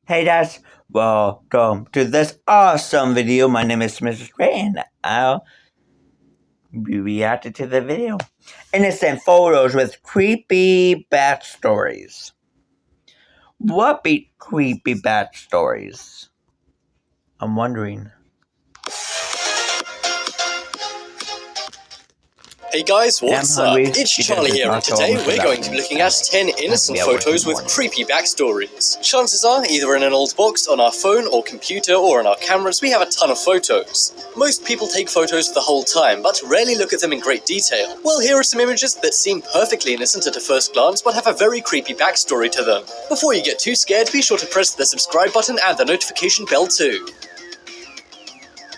Hey guys, welcome to this awesome video. My name is Mr. Gray and I'll be reacting to the video. Innocent photos with creepy backstories. What be creepy backstories? I'm wondering. Hey guys, what's up? It's Charlie here, and today we're going to be looking at 10 innocent photos with creepy backstories. Chances are, either in an old box, on our phone or computer, or on our cameras, we have a ton of photos. Most people take photos the whole time, but rarely look at them in great detail. Well, here are some images that seem perfectly innocent at a first glance, but have a very creepy backstory to them. Before you get too scared, be sure to press the subscribe button and the notification bell too.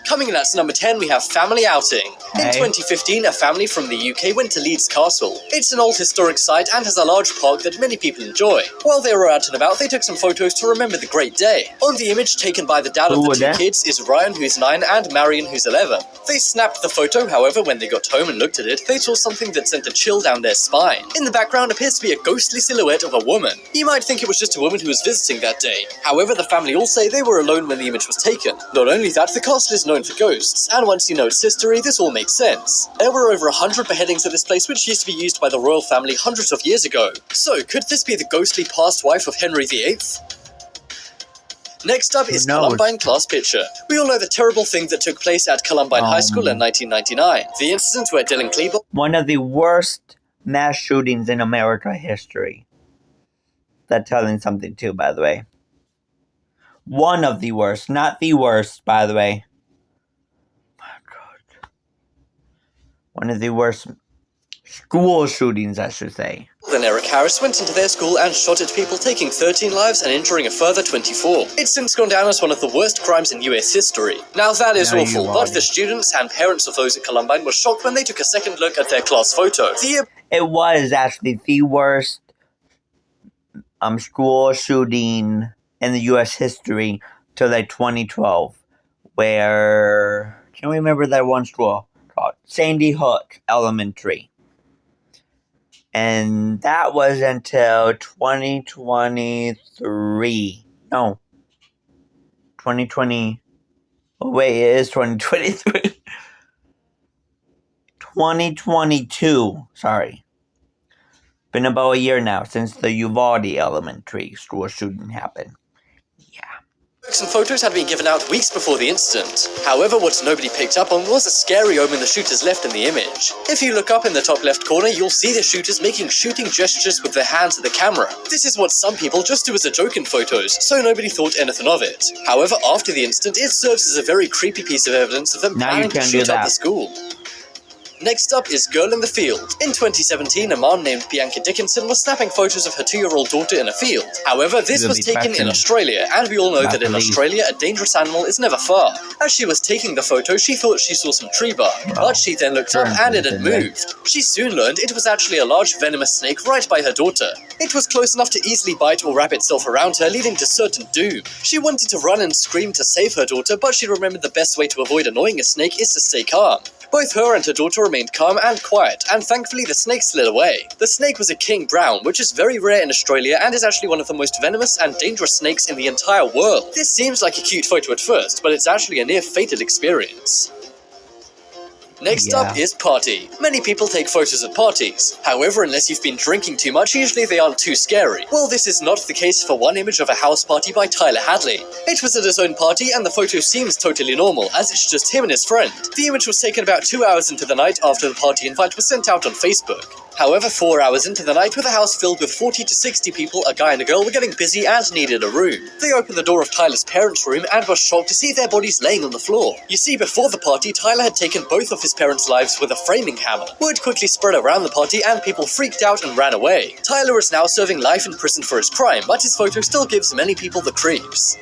Coming in at number 10, we have Family Outing. In 2015, a family from the UK went to Leeds Castle. It's an old historic site and has a large park that many people enjoy. While they were out and about, they took some photos to remember the great day. On the image taken by the dad of the two kids is Ryan, who's 9, and Marion, who's 11. They snapped the photo, however, when they got home and looked at it, they saw something that sent a chill down their spine. In the background appears to be a ghostly silhouette of a woman. You might think it was just a woman who was visiting that day. However, the family all say they were alone when the image was taken. Not only that, the castle is known for ghosts, and once you know its history, this all makes sense. There were over 100 beheadings at this place, which used to be used by the royal family hundreds of years ago. So, could this be the ghostly past wife of Henry VIII? Next up is Columbine class picture. We all know the terrible thing that took place at Columbine High School in 1999. The incident where Dylan Klebold, one of the worst mass shootings in America history. That's telling something too, by the way. One of the worst, not the worst, by the way. One of the worst school shootings, I should say. Then Eric Harris went into their school and shot at people, taking 13 lives and injuring a further 24. It's since gone down as one of the worst crimes in US history. Now that is awful, but the students and parents of those at Columbine were shocked when they took a second look at their class photo. It was actually the worst school shooting in the US history till like 2012, where, can we remember that one school? Sandy Hook Elementary. And that was until 2023. No. 2020. Oh, wait, it is 2023. 2022. Sorry. Been about a year now since the Uvalde Elementary school shooting happened. Some photos had been given out weeks before the incident. However, what nobody picked up on was a scary omen the shooters left in the image. If you look up in the top left corner, you'll see the shooters making shooting gestures with their hands at the camera. This is what some people just do as a joke in photos, so nobody thought anything of it. However, after the incident, it serves as a very creepy piece of evidence of them planning to shoot up the school. Next up is Girl in the Field. In 2017, a mom named Bianca Dickinson was snapping photos of her 2-year-old daughter in a field. However, this was taken in Australia, and we all know that in Australia, a dangerous animal is never far. As she was taking the photo, she thought she saw some tree bark, but she then looked up and it had moved. She soon learned it was actually a large venomous snake right by her daughter. It was close enough to easily bite or wrap itself around her, leading to certain doom. She wanted to run and scream to save her daughter, but she remembered the best way to avoid annoying a snake is to stay calm. Both her and her daughter remained calm and quiet, and thankfully the snake slid away. The snake was a king brown, which is very rare in Australia and is actually one of the most venomous and dangerous snakes in the entire world. This seems like a cute photo at first, but it's actually a near-fatal experience. Next up is party. Many people take photos at parties. However, unless you've been drinking too much, usually they aren't too scary. Well, this is not the case for one image of a house party by Tyler Hadley. It was at his own party, and the photo seems totally normal, as it's just him and his friend. The image was taken about 2 hours into the night after the party invite was sent out on Facebook. However, 4 hours into the night, with a house filled with 40 to 60 people, a guy and a girl were getting busy and needed a room. They opened the door of Tyler's parents' room and were shocked to see their bodies laying on the floor. You see, before the party, Tyler had taken both of his parents' lives with a framing hammer. Word quickly spread around the party and people freaked out and ran away. Tyler is now serving life in prison for his crime, but his photo still gives many people the creeps.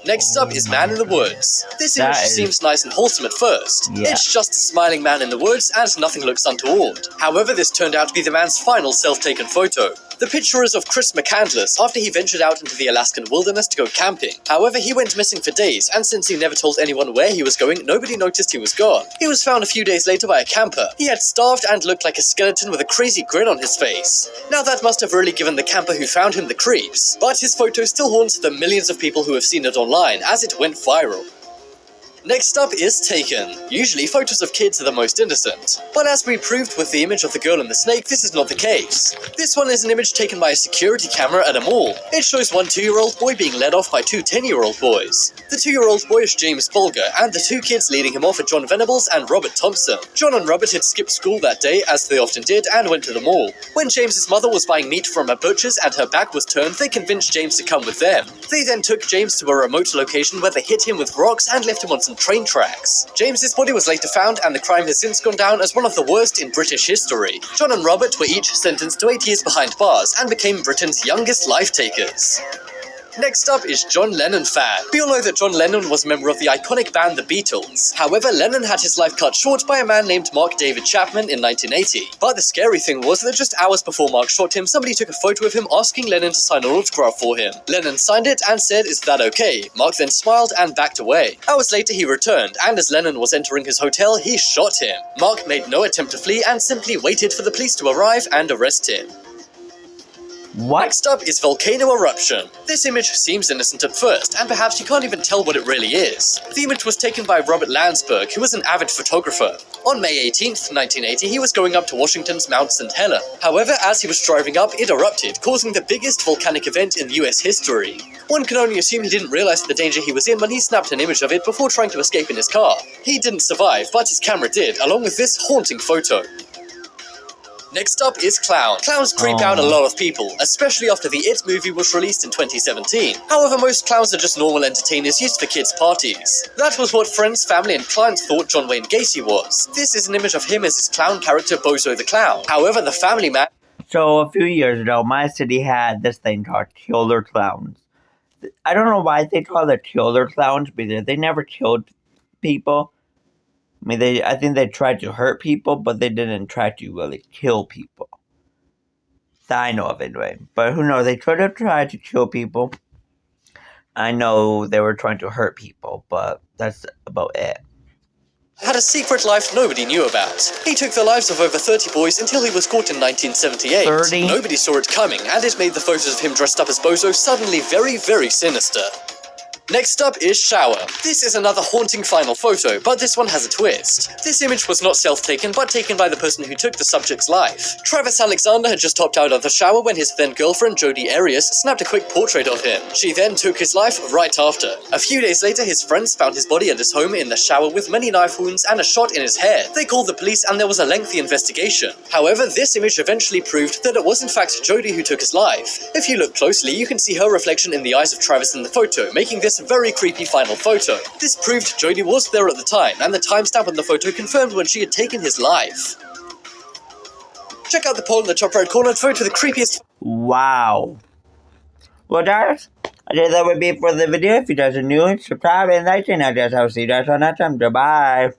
Next up is Man in the Woods. This image seems nice and wholesome at first. It's just a smiling man in the woods and nothing looks untoward. However, this turned out to be the man's final self-taken photo. The picture is of Chris McCandless after he ventured out into the Alaskan wilderness to go camping. However, he went missing for days, and since he never told anyone where he was going, nobody noticed he was gone. He was found a few days later by a camper. He had starved and looked like a skeleton with a crazy grin on his face. Now that must have really given the camper who found him the creeps, but his photo still haunts the millions of people who have seen it online as it went viral. Next up is Taken. Usually photos of kids are the most innocent, but as we proved with the image of the girl and the snake, this is not the case. This one is an image taken by a security camera at a mall. It shows one 2-year-old boy being led off by two 10-year-old boys. The 2-year-old boy is James Bulger, and the two kids leading him off are John Venables and Robert Thompson. John and Robert had skipped school that day, as they often did, and went to the mall. When James's mother was buying meat from a butcher's and her back was turned, they convinced James to come with them. They then took James to a remote location where they hit him with rocks and left him on some train tracks. James's body was later found, and the crime has since gone down as one of the worst in British history. John and Robert were each sentenced to 8 years behind bars and became Britain's youngest life takers. Next up is John Lennon fan. We all know that John Lennon was a member of the iconic band The Beatles. However, Lennon had his life cut short by a man named Mark David Chapman in 1980. But the scary thing was that just hours before Mark shot him, somebody took a photo of him asking Lennon to sign an autograph for him. Lennon signed it and said, "Is that okay?" Mark then smiled and backed away. Hours later he returned, and as Lennon was entering his hotel, he shot him. Mark made no attempt to flee and simply waited for the police to arrive and arrest him. What? Next up is Volcano Eruption. This image seems innocent at first, and perhaps you can't even tell what it really is. The image was taken by Robert Landsberg, who was an avid photographer. On May 18th, 1980, he was going up to Washington's Mount St. Helena. However, as he was driving up, it erupted, causing the biggest volcanic event in US history. One can only assume he didn't realize the danger he was in when he snapped an image of it before trying to escape in his car. He didn't survive, but his camera did, along with this haunting photo. Next up is Clown. Clowns creep out a lot of people, especially after the It movie was released in 2017. However, most clowns are just normal entertainers used for kids' parties. That was what friends, family, and clients thought John Wayne Gacy was. This is an image of him as his clown character Bozo the Clown. However, the family man... So a few years ago, my city had this thing called killer clowns. I don't know why they call it killer clowns, because they never killed people. I mean, I think they tried to hurt people, but they didn't try to really kill people. That I know of anyway. But who knows, they could have tried to kill people. I know they were trying to hurt people, but that's about it. Had a secret life nobody knew about. He took the lives of over 30 boys until he was caught in 1978. 30? Nobody saw it coming, and it made the photos of him dressed up as Bozo suddenly very, very sinister. Next up is Shower. This is another haunting final photo, but this one has a twist. This image was not self-taken, but taken by the person who took the subject's life. Travis Alexander had just hopped out of the shower when his then-girlfriend Jodi Arias snapped a quick portrait of him. She then took his life right after. A few days later, his friends found his body at his home in the shower with many knife wounds and a shot in his head. They called the police and there was a lengthy investigation. However, this image eventually proved that it was in fact Jodi who took his life. If you look closely, you can see her reflection in the eyes of Travis in the photo, making this a very creepy final photo. This proved Jodi was there at the time, and the timestamp on the photo confirmed when she had taken his life. Check out the poll in the top right corner to vote for the creepiest... Wow. Well, guys, I guess that would be it for the video. If you guys are new, subscribe and like, and I guess I'll see you guys on next time. Goodbye.